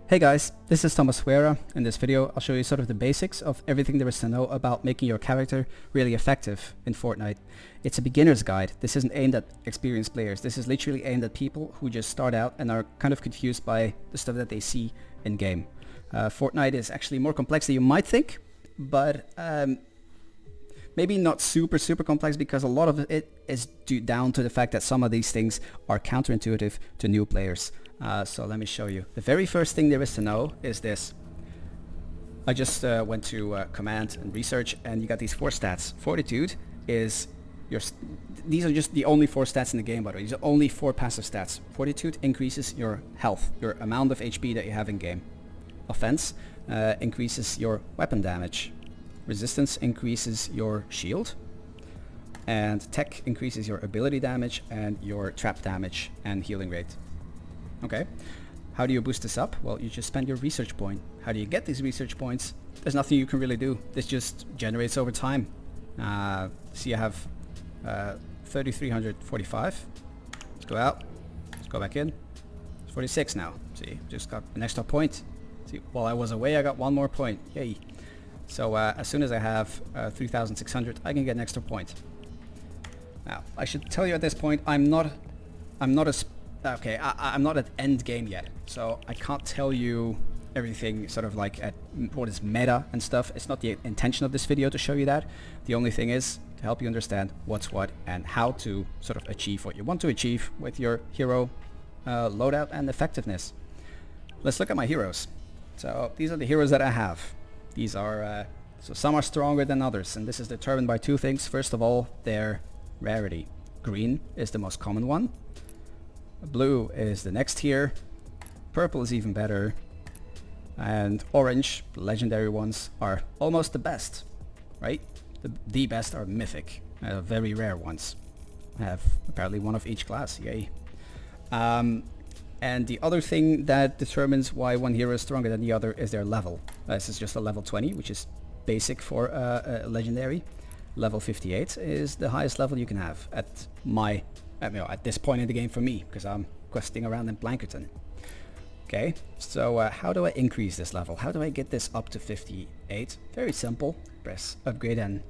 Hey guys, this is Thomas Huera. In this video I'll show you sort of the basics of everything there is to know about making your character really effective in Fortnite. It's a beginner's guide. This isn't aimed at experienced players. This is literally aimed at people who just start out and are kind of confused by the stuff that they see in game. Fortnite is actually more complex than you might think, but maybe not super complex, because a lot of it is due down to the fact that some of these things are counterintuitive to new players. So let me show you. The very first thing there is to know is this. I just went to command and research, and you got these 4 stats. Fortitude is your... These are just the only 4 stats in the game, by the way. These are only 4 passive stats. Fortitude increases your health, your amount of HP that you have in game. Offense increases your weapon damage. Resistance increases your shield. And tech increases your ability damage and your trap damage and healing rate. Okay, how do you boost this up? Well, you just spend your research point. How do you get these research points? There's nothing you can really do. This just generates over time. See, I have 3,345. Let's go out. Let's go back in. It's 46 now. See, just got an extra point. See, while I was away, I got 1 more point. Yay. So as soon as I have 3,600, I can get an extra point. Now, I should tell you at this point, I'm not at end game yet, so I can't tell you everything sort of like at what is meta and stuff. It's not the intention of this video to show you that. The only thing is to help you understand what's what and how to sort of achieve what you want to achieve with your hero loadout and effectiveness. Let's look at my heroes. So these are the heroes that I have. These are so some are stronger than others, and this is determined by 2 things. First of all, their rarity. Green is the most common one. Blue is the next tier. Purple is even better. And orange, the legendary ones, are almost the best, right? The best are mythic, very rare ones. I have apparently 1 of each class, yay. And the other thing that determines why one hero is stronger than the other is their level. This is just a level 20, which is basic for a legendary. Level 58 is the highest level you can have at at this point in the game for me, because I'm questing around in Blankerton. Okay, so how do I increase this level? How do I get this up to 58? Very simple. Press upgrade and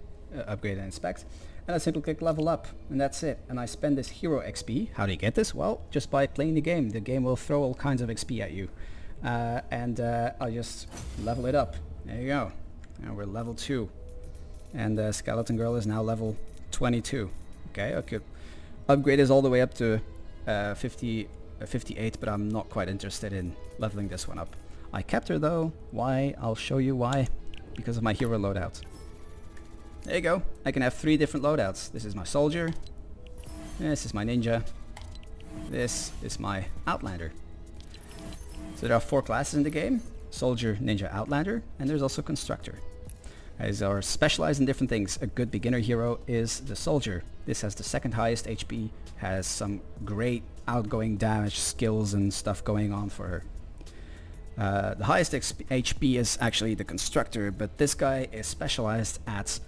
inspect, and I simply click level up, and that's it. And I spend this hero XP. How do you get this? Well, just by playing the game. The game will throw all kinds of XP at you, and I'll just level it up. There you go. Now we're level 2, and Skeleton Girl is now level 22. Okay, I could upgrade is all the way up to 58, but I'm not quite interested in leveling this one up. I kept her though. Why? I'll show you why. Because of my hero loadout. There you go. I can have 3 different loadouts. This is my soldier. This is my ninja. This is my outlander. So there are 4 classes in the game. Soldier, ninja, outlander, and there's also constructor. These are specialized in different things. A good beginner hero is the soldier. This has the 2nd highest HP, has some great outgoing damage skills and stuff going on for her. The highest HP is actually the constructor, but this guy is specialized at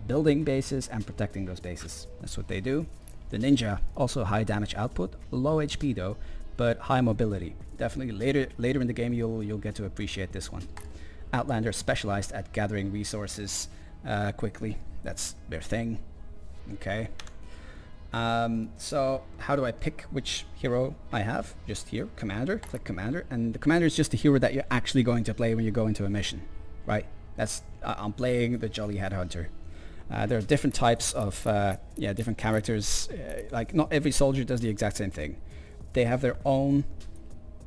building bases and protecting those bases. That's what they do. The ninja, also high damage output, low HP though, but high mobility. Definitely later in the game you'll get to appreciate this one. Outlander specialized at gathering resources quickly. That's their thing. Okay. So how do I pick which hero I have? Just here, commander, click commander, and the commander is just the hero that you're actually going to play when you go into a mission, right? That's I'm playing the Jolly Headhunter. There are different types of different characters. Like not every soldier does the exact same thing. They have their own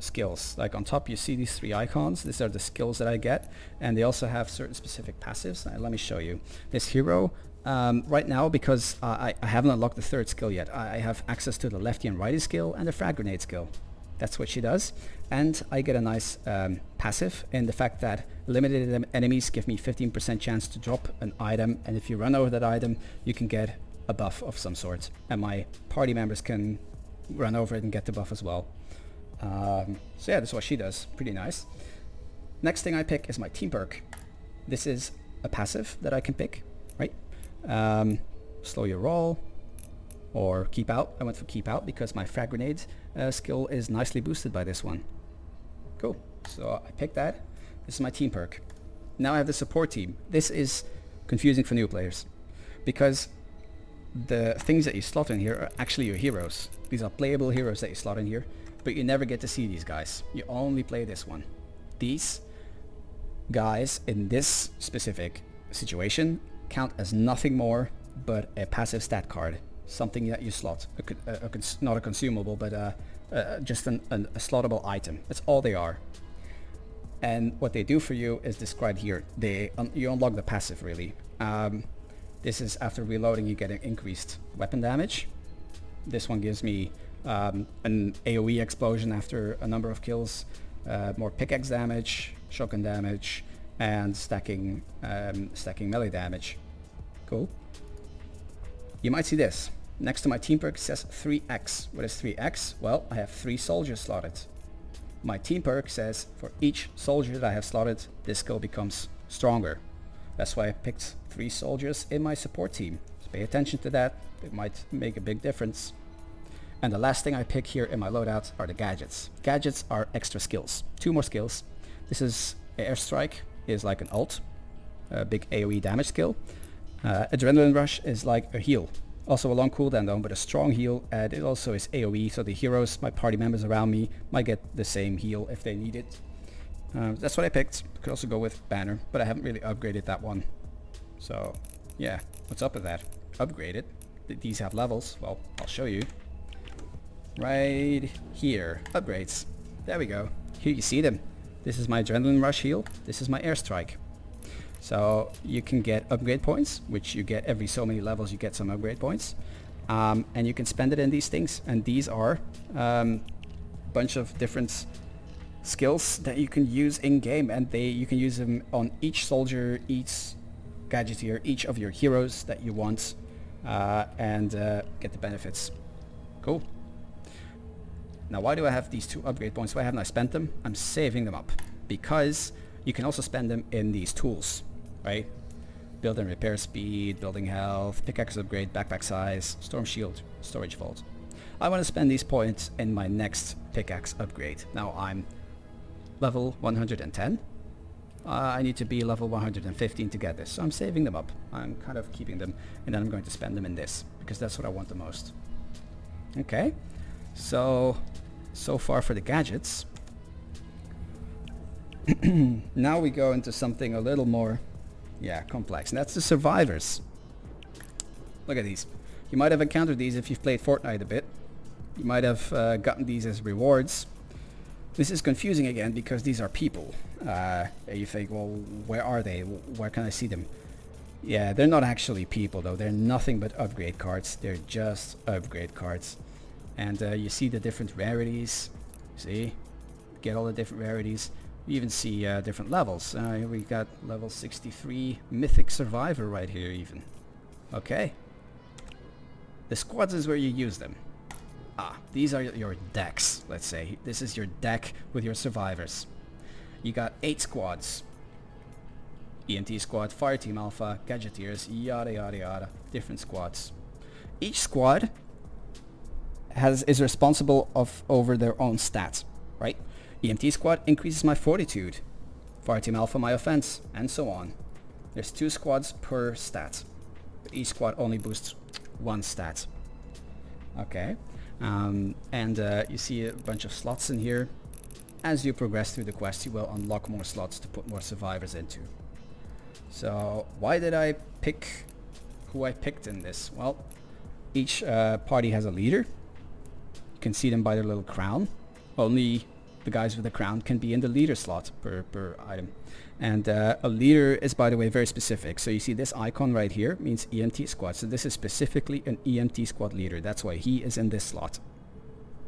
skills. Like on top you see these 3 icons. These are the skills that I get, and they also have certain specific passives. Let me show you. This hero right now, because I haven't unlocked the 3rd skill yet, I have access to the lefty and righty skill and the frag grenade skill. That's what she does, and I get a nice passive in the fact that limited enemies give me 15% chance to drop an item, and if you run over that item you can get a buff of some sort, and my party members can run over it and get the buff as well. So yeah, that's what she does. Pretty nice. Next thing I pick is my team perk. This is a passive that I can pick, right? Slow your roll, or keep out. I went for keep out because my frag grenade skill is nicely boosted by this one. Cool. So I picked that. This is my team perk. Now I have the support team. This is confusing for new players because the things that you slot in here are actually your heroes. These are playable heroes that you slot in here, but you never get to see these guys. You only play this one. These guys in this specific situation count as nothing more but a passive stat card, something that you slot. Not a consumable, but just a slottable item. That's all they are. And what they do for you is described here. You unlock the passive, really. This is after reloading, you get an increased weapon damage. This one gives me an AoE explosion after a number of kills, more pickaxe damage, shotgun damage, and stacking melee damage. Cool. You might see this. Next to my team perk says 3x. What is 3x? Well, I have 3 soldiers slotted. My team perk says for each soldier that I have slotted, this skill becomes stronger. That's why I picked 3 soldiers in my support team. So pay attention to that. It might make a big difference. And the last thing I pick here in my loadout are the gadgets. Gadgets are extra skills. 2 more skills. This is airstrike, is like an ult, a big AoE damage skill. Adrenaline rush is like a heal. Also a long cooldown though, but a strong heal, and it also is AoE, so the heroes, my party members around me, might get the same heal if they need it. That's what I picked. Could also go with banner, but I haven't really upgraded that one. So yeah, what's up with that? Upgrade it. These have levels. Well, I'll show you. Right here, upgrades. There we go. Here you see them. This is my adrenaline rush heal. This is my airstrike. So you can get upgrade points, which you get every so many levels, you get some upgrade points. And you can spend it in these things. And these are a bunch of different skills that you can use in game, and you can use them on each soldier, each gadgeteer, each of your heroes that you want, and get the benefits. Cool. Now why do I have these 2 upgrade points? Why haven't I spent them? I'm saving them up because you can also spend them in these tools, right? Build and repair speed, building health, pickaxe upgrade, backpack size, storm shield, storage vault. I want to spend these points in my next pickaxe upgrade. Now I'm level 110. I need to be level 115 to get this, so I'm saving them up. I'm kind of keeping them, and then I'm going to spend them in this because that's what I want the most. Okay, so far for the gadgets. Now we go into something a little more complex, and that's the survivors. Look at these. You might have encountered these if you've played Fortnite a bit. You might have gotten these as rewards. This is confusing again because these are people. You think, well, where are they? Where can I see them? Yeah, they're not actually people though. They're nothing but upgrade cards. They're just upgrade cards. And you see the different rarities. See? Get all the different rarities. You even see different levels. Here we got level 63 Mythic Survivor right here even. Okay. The squads is where you use them. These are your decks, let's say. This is your deck with your survivors. You got 8 squads. EMT squad, Fire Team Alpha, Gadgeteers, yada yada yada. Different squads. Each squad is responsible over their own stats, right? EMT squad increases my fortitude. Fire Team Alpha my offense, and so on. There's 2 squads per stat. But each squad only boosts 1 stat. Okay. You see a bunch of slots in here. As you progress through the quest, you will unlock more slots to put more survivors into. So why did I pick who I picked in this? Well, each party has a leader. You can see them by their little crown. Only the guys with the crown can be in the leader slot per item. And a leader is, by the way, very specific. So you see this icon right here means EMT squad. So this is specifically an EMT squad leader. That's why he is in this slot.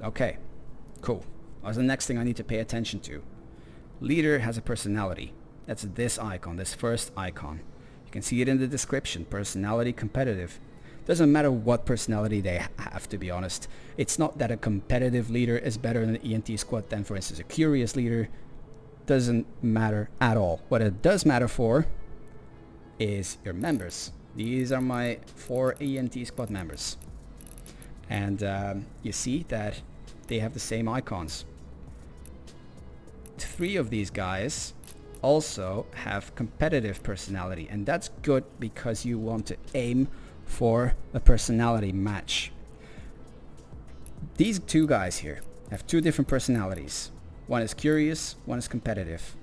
Okay, cool. What's the next thing I need to pay attention to? Leader has a personality. That's this icon, this first icon. You can see it in the description. Personality competitive. Doesn't matter what personality they have, to be honest. It's not that a competitive leader is better than an EMT squad than, for instance, a curious leader. Doesn't matter at all. What it does matter for is your members. These are my 4 EMT squad members. And you see that they have the same icons. 3 of these guys also have competitive personality, and that's good because you want to aim for a personality match. These 2 guys here have 2 different personalities. One is curious, one is competitive.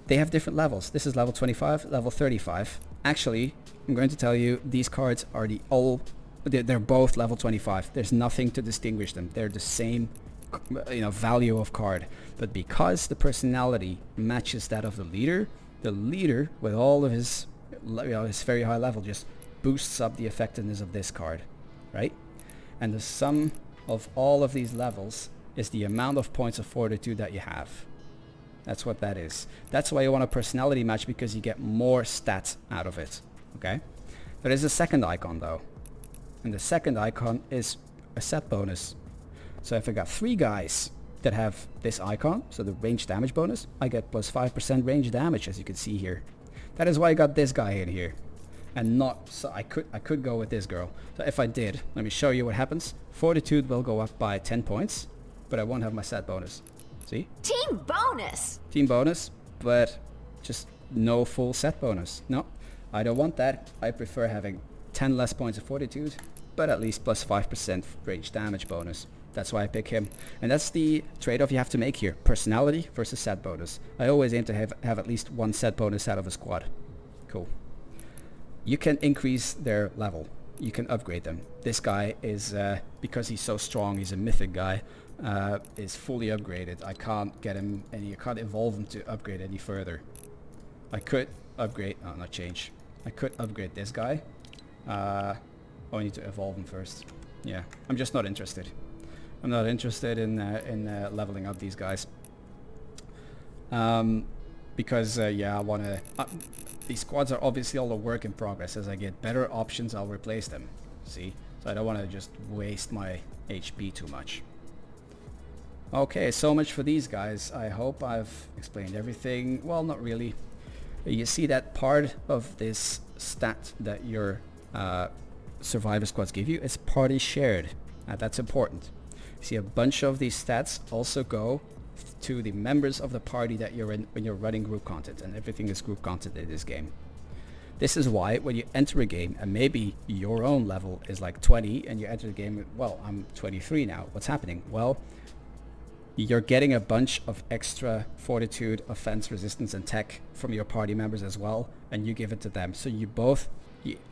They have different levels. This is level 25, level 35. Actually, I'm going to tell you these cards are they're both level 25. There's nothing to distinguish them. They're the same, value of card. But because the personality matches that of the leader with all of his very high level just boosts up the effectiveness of this card, right? And the sum of all of these levels is the amount of points of fortitude that you have. That's what that is. That's why you want a personality match, because you get more stats out of it. Okay? There is a second icon though. And the second icon is a set bonus. So if I got 3 guys that have this icon, so the range damage bonus, I get plus 5% range damage, as you can see here. That is why I got this guy in here. And not, so I could go with this girl. So if I did, let me show you what happens. Fortitude will go up by 10 points, but I won't have my set bonus. See? Team bonus! Team bonus, but just no full set bonus. No, I don't want that. I prefer having 10 less points of fortitude, but at least plus 5% range damage bonus. That's why I pick him. And that's the trade-off you have to make here. Personality versus set bonus. I always aim to have at least 1 set bonus out of a squad. Cool. You can increase their level. You can upgrade them. This guy is, because he's so strong, he's a mythic guy, is fully upgraded. I can't get him I can't evolve him to upgrade any further. I could upgrade, not change. I could upgrade this guy. I need to evolve him first. Yeah, I'm just not interested. I'm not interested in leveling up these guys. Because yeah, I want to... these squads are obviously all a work in progress. As I get better options, I'll replace them. See? So I don't want to just waste my HP too much. Okay, so much for these guys. I hope I've explained everything. Well, not really. You see that part of this stat that your survivor squads give you? It's party shared. That's important. See, a bunch of these stats also go to the members of the party that you're in when you're running group content, and everything is group content in this game. This is why when you enter a game and maybe your own level is like 20 and you enter the game, well, I'm 23 now. What's happening? Well, you're getting a bunch of extra fortitude, offense, resistance, and tech from your party members as well, and you give it to them. So you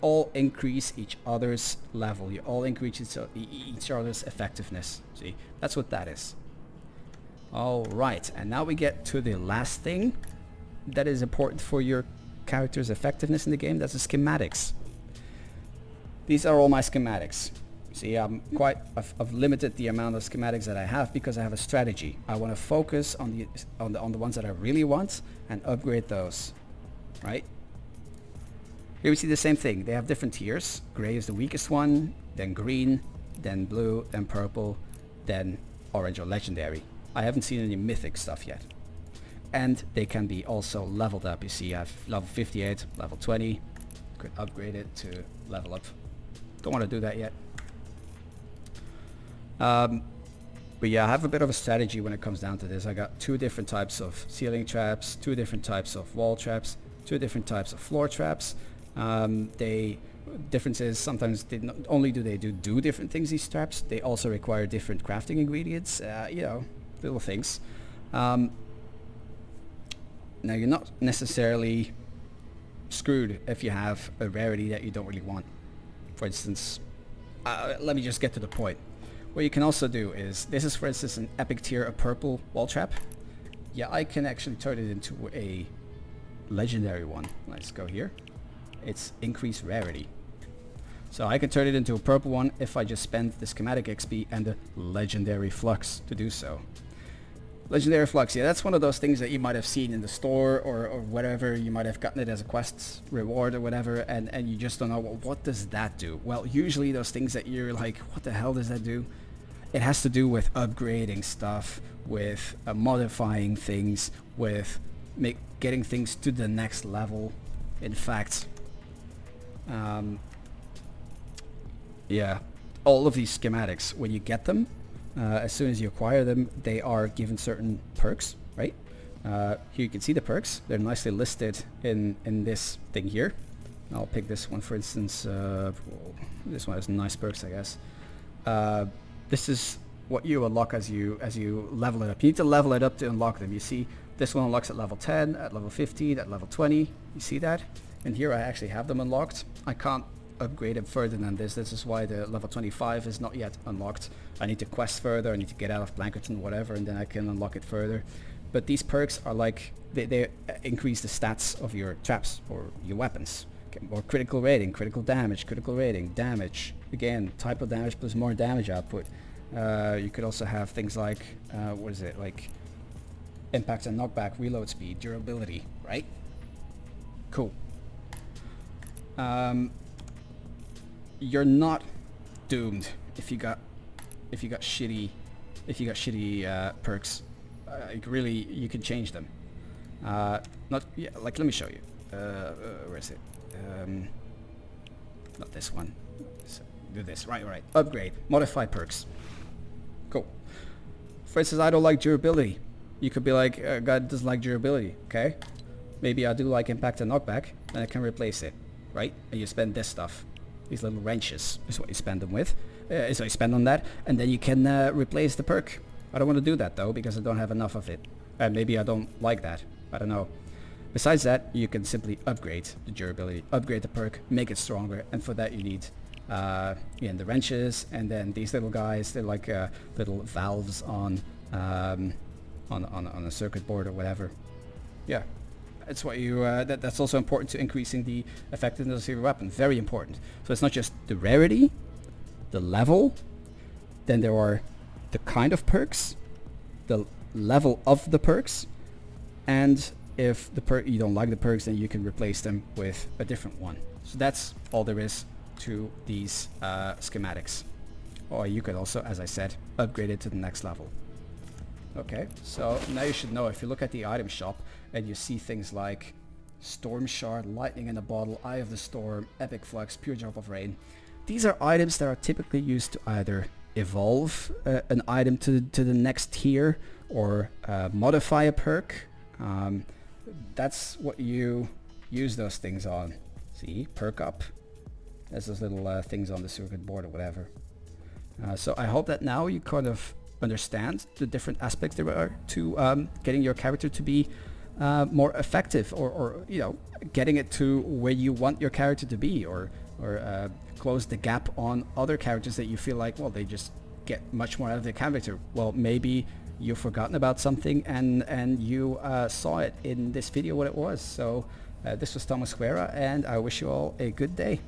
all increase each other's level. You all increase each other's effectiveness. See, that's what that is. All right, and now we get to the last thing that is important for your character's effectiveness in the game. That's the schematics. These are all my schematics. See, I've limited the amount of schematics that I have because I have a strategy. I want to focus on the ones that I really want and upgrade those, right? Here we see the same thing. They have different tiers. Gray is the weakest one, then green, then blue, then purple, then orange or legendary. I haven't seen any mythic stuff yet. And they can be also leveled up. You see, I have level 58, level 20. Could upgrade it to level up. Don't want to do that yet. But yeah, I have a bit of a strategy when it comes down to this. I got 2 different types of ceiling traps, 2 different types of wall traps, 2 different types of floor traps. Differences, sometimes they not only do they do different things, these traps, they also require different crafting ingredients, little things. Now you're not necessarily screwed if you have a rarity that you don't really want. For instance, let me just get to the point. What you can also do is, this is for instance an epic tier, a purple wall trap. Yeah, I can actually turn it into a legendary one. Let's go here. It's increased rarity. So I can turn it into a purple one if I just spend the schematic XP and the legendary flux to do so. Legendary flux, yeah, that's one of those things that you might have seen in the store or whatever. You might have gotten it as a quest reward or whatever, and you just don't know, well, what does that do? Well, usually those things that you're like, what the hell does that do? It has to do with upgrading stuff, with modifying things, with getting things to the next level. In fact, yeah, all of these schematics, when you get them, as soon as you acquire them, they are given certain perks. right? Here you can see the perks. They're nicely listed in this thing here. I'll pick this one for instance. This one has nice perks, I guess. This is what you unlock as you level it up. You need to level it up to unlock them. You see this one unlocks at level 10, at level 15, at level 20. You see that? And here I actually have them unlocked. I can't upgrade them further than this. This is why the level 25 is not yet unlocked. I need to quest further. I need to get out of Blankerton, whatever, and then I can unlock it further. But these perks are like, they increase the stats of your traps or your weapons. Get more critical rating, critical damage, critical rating, damage. Again, type of damage plus more damage output. You could also have things like, what is it, like impact and knockback, reload speed, durability, right? Cool. You're not doomed if you got shitty perks. Really, you can change them. Not yeah, like let me show you. Where is it? Not this one. So do this. Right. Upgrade. Modify perks. Cool. For instance, I don't like durability. You could be like, God doesn't like durability. Okay. Maybe I do like impact and knockback, and I can replace it, right? And you spend this stuff. These little wrenches is what you spend them with. Is what you spend on that, and then you can replace the perk. I don't want to do that though because I don't have enough of it. And maybe I don't like that. I don't know. Besides that, you can simply upgrade the durability, upgrade the perk, make it stronger, and for that you need the wrenches, and then these little guys. They're like little valves on a circuit board or whatever. Yeah, it's what you. That's also important to increasing the effectiveness of your weapon. Very important. So it's not just the rarity, the level. Then there are the kind of perks, the level of the perks, and if you don't like the perks, then you can replace them with a different one. So that's all there is to these schematics. Or you could also, as I said, upgrade it to the next level. Okay, so now you should know, if you look at the item shop and you see things like Storm Shard, Lightning in a Bottle, Eye of the Storm, Epic Flux, Pure Drop of Rain, these are items that are typically used to either evolve an item to the next tier or modify a perk. That's what you use those things on. See, perk up. There's those little things on the circuit board or whatever. So I hope that now you kind of understand the different aspects there are to getting your character to be more effective, or getting it to where you want your character to be, or close the gap on other characters that you feel like, well, they just get much more out of their character. Well, maybe you've forgotten about something and you saw it in this video what it was. So this was Thomas Guerra, and I wish you all a good day.